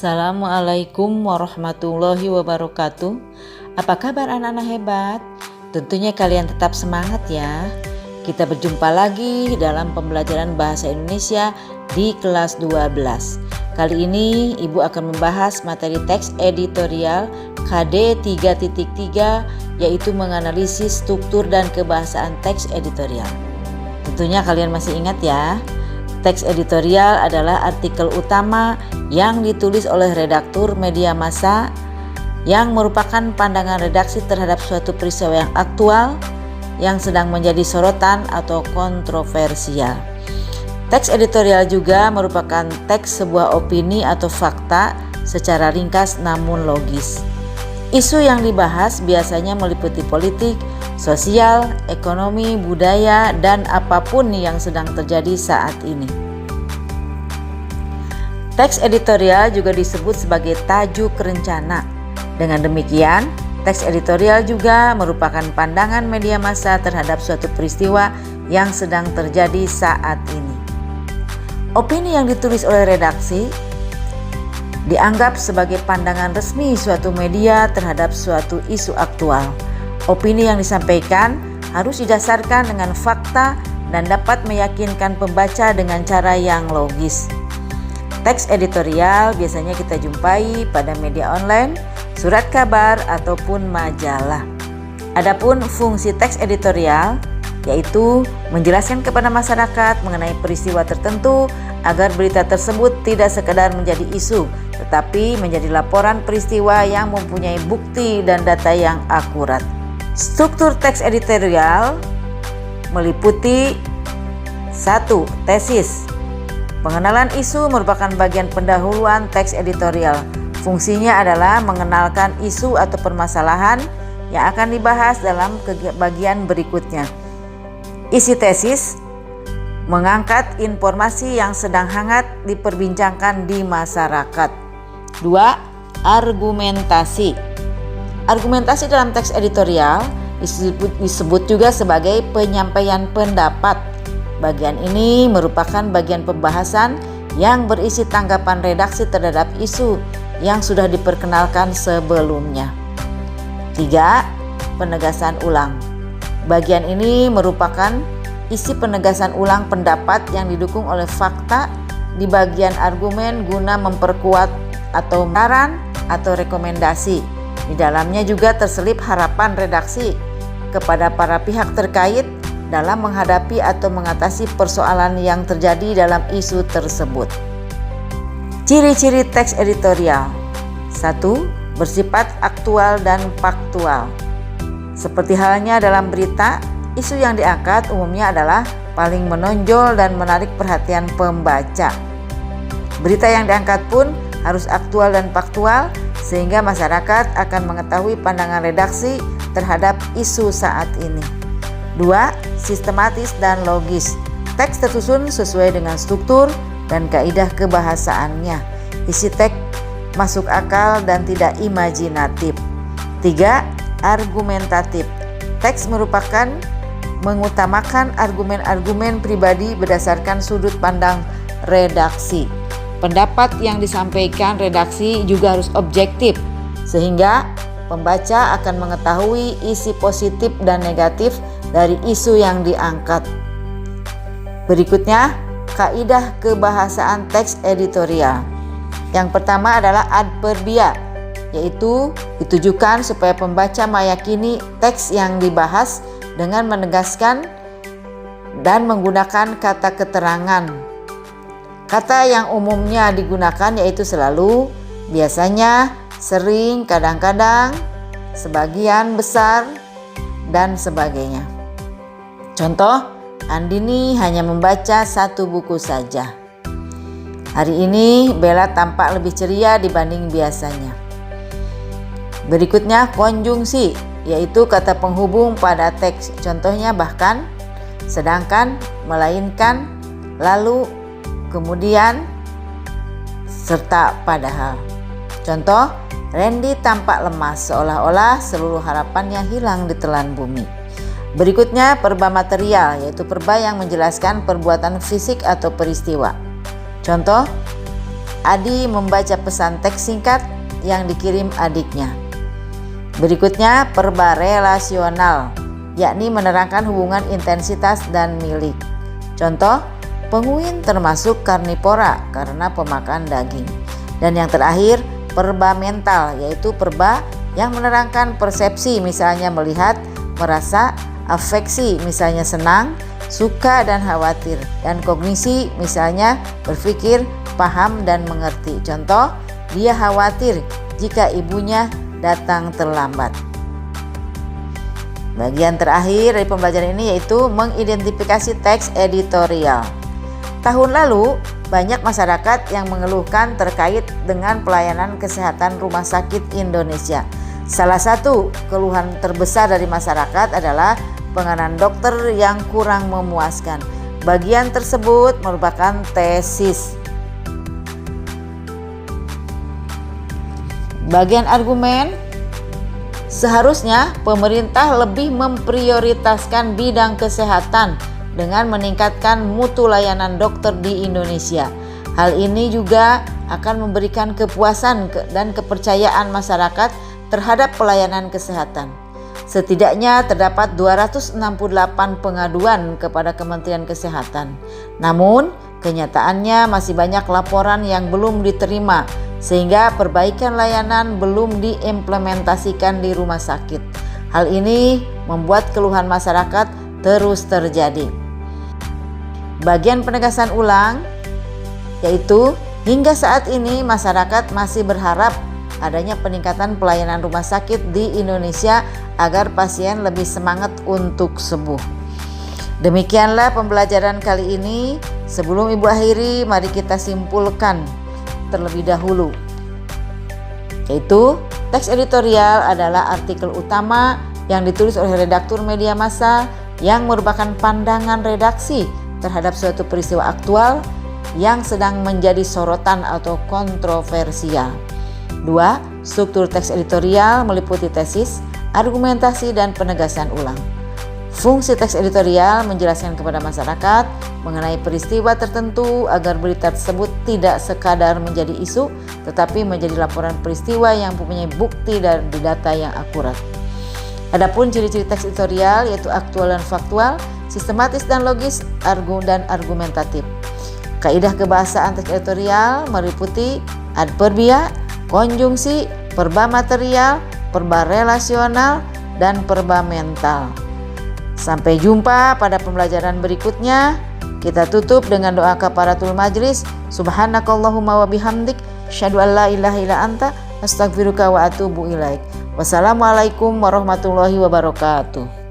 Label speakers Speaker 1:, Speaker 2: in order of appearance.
Speaker 1: Assalamualaikum warahmatullahi wabarakatuh. Apa kabar anak-anak hebat? Tentunya kalian tetap semangat ya. Kita berjumpa lagi dalam pembelajaran bahasa Indonesia di kelas 12. Kali ini Ibu akan membahas materi teks editorial KD 3.3 yaitu menganalisis struktur dan kebahasaan teks editorial. Tentunya kalian masih ingat ya. Teks editorial adalah artikel utama yang ditulis oleh redaktur media massa yang merupakan pandangan redaksi terhadap suatu peristiwa yang aktual yang sedang menjadi sorotan atau kontroversial. Teks editorial juga merupakan teks sebuah opini atau fakta secara ringkas namun logis. Isu yang dibahas biasanya meliputi politik, sosial, ekonomi, budaya, dan apapun yang sedang terjadi saat ini. Teks editorial juga disebut sebagai tajuk rencana. Dengan demikian, teks editorial juga merupakan pandangan media massa terhadap suatu peristiwa yang sedang terjadi saat ini. Opini yang ditulis oleh redaksi dianggap sebagai pandangan resmi suatu media terhadap suatu isu aktual. Opini yang disampaikan harus didasarkan dengan fakta dan dapat meyakinkan pembaca dengan cara yang logis. Teks editorial biasanya kita jumpai pada media online, surat kabar, ataupun majalah. Adapun fungsi teks editorial yaitu menjelaskan kepada masyarakat mengenai peristiwa tertentu agar berita tersebut tidak sekedar menjadi isu, tetapi menjadi laporan peristiwa yang mempunyai bukti dan data yang akurat. Struktur teks editorial meliputi 1. Tesis. Pengenalan isu merupakan bagian pendahuluan teks editorial. Fungsinya adalah mengenalkan isu atau permasalahan yang akan dibahas dalam bagian berikutnya. Isi tesis mengangkat informasi yang sedang hangat diperbincangkan di masyarakat. 2. Argumentasi. Argumentasi dalam teks editorial disebut juga sebagai penyampaian pendapat. Bagian ini merupakan bagian pembahasan yang berisi tanggapan redaksi terhadap isu yang sudah diperkenalkan sebelumnya. 3. Penegasan ulang. Bagian ini merupakan isi penegasan ulang pendapat yang didukung oleh fakta di bagian argumen guna memperkuat atau saran atau rekomendasi. Di dalamnya juga terselip harapan redaksi kepada para pihak terkait dalam menghadapi atau mengatasi persoalan yang terjadi dalam isu tersebut. Ciri-ciri teks editorial. 1. Bersifat aktual dan faktual. Seperti halnya dalam berita, isu yang diangkat umumnya adalah paling menonjol dan menarik perhatian pembaca. Berita yang diangkat pun harus aktual dan faktual sehingga masyarakat akan mengetahui pandangan redaksi terhadap isu saat ini. 2. Sistematis dan logis. Teks tersusun sesuai dengan struktur dan kaidah kebahasaannya. Isi teks masuk akal dan tidak imajinatif. 3. Argumentatif. Teks merupakan mengutamakan argumen-argumen pribadi berdasarkan sudut pandang redaksi. Pendapat yang disampaikan redaksi juga harus objektif sehingga pembaca akan mengetahui isi positif dan negatif dari isu yang diangkat. Berikutnya, kaidah kebahasaan teks editorial. Yang pertama adalah adverbia, yaitu ditujukan supaya pembaca meyakini teks yang dibahas dengan menegaskan dan menggunakan kata keterangan. Kata yang umumnya digunakan yaitu selalu, biasanya, sering, kadang-kadang, sebagian besar, dan sebagainya. Contoh, Andini hanya membaca 1 buku saja. Hari ini Bella tampak lebih ceria dibanding biasanya. Berikutnya konjungsi, yaitu kata penghubung pada teks. Contohnya bahkan, sedangkan, melainkan, lalu, kemudian, serta padahal. Contoh, Randy tampak lemas seolah-olah seluruh harapannya hilang ditelan bumi. Berikutnya perba material, yaitu perba yang menjelaskan perbuatan fisik atau peristiwa. Contoh, Adi membaca pesan teks singkat yang dikirim adiknya. Berikutnya perba relasional, yakni menerangkan hubungan intensitas dan milik. Contoh, penguin termasuk karnivora karena pemakan daging. Dan yang terakhir, perba mental, yaitu perba yang menerangkan persepsi, misalnya melihat, merasa, afeksi, misalnya senang, suka dan khawatir, dan kognisi, misalnya berpikir, paham dan mengerti. Contoh, dia khawatir jika ibunya datang terlambat. Bagian terakhir dari pembelajaran ini yaitu mengidentifikasi teks editorial. Tahun lalu, banyak masyarakat yang mengeluhkan terkait dengan pelayanan kesehatan rumah sakit Indonesia. Salah satu keluhan terbesar dari masyarakat adalah penanganan dokter yang kurang memuaskan. Bagian tersebut merupakan tesis. Bagian argumen, seharusnya pemerintah lebih memprioritaskan bidang kesehatan dengan meningkatkan mutu layanan dokter di Indonesia. Hal ini juga akan memberikan kepuasan dan kepercayaan masyarakat terhadap pelayanan kesehatan. Setidaknya terdapat 268 pengaduan kepada Kementerian Kesehatan. Namun, kenyataannya masih banyak laporan yang belum diterima, sehingga perbaikan layanan belum diimplementasikan di rumah sakit. Hal ini membuat keluhan masyarakat terus terjadi. Bagian penegasan ulang, yaitu hingga saat ini masyarakat masih berharap adanya peningkatan pelayanan rumah sakit di Indonesia agar pasien lebih semangat untuk sembuh. Demikianlah pembelajaran kali ini. Sebelum Ibu akhiri, mari kita simpulkan terlebih dahulu, yaitu teks editorial adalah artikel utama yang ditulis oleh redaktur media massa yang merupakan pandangan redaksi terhadap suatu peristiwa aktual yang sedang menjadi sorotan atau kontroversial. 2. Struktur teks editorial meliputi tesis, argumentasi, dan penegasan ulang. Fungsi teks editorial menjelaskan kepada masyarakat mengenai peristiwa tertentu agar berita tersebut tidak sekadar menjadi isu, tetapi menjadi laporan peristiwa yang mempunyai bukti dan data yang akurat. Adapun ciri-ciri teks editorial yaitu aktual dan faktual, sistematis dan logis, dan argumentatif. Kaidah kebahasaan teks editorial meliputi adverbia, konjungsi, perba material, perba relasional, dan perba mental. Sampai jumpa pada pembelajaran berikutnya. Kita tutup dengan doa kafaratul majlis. Subhanakallahumma wa bihamdik, asyhadu an la ilaha illa anta, astaghfiruka wa atubu ilaik. Wassalamualaikum warahmatullahi wabarakatuh.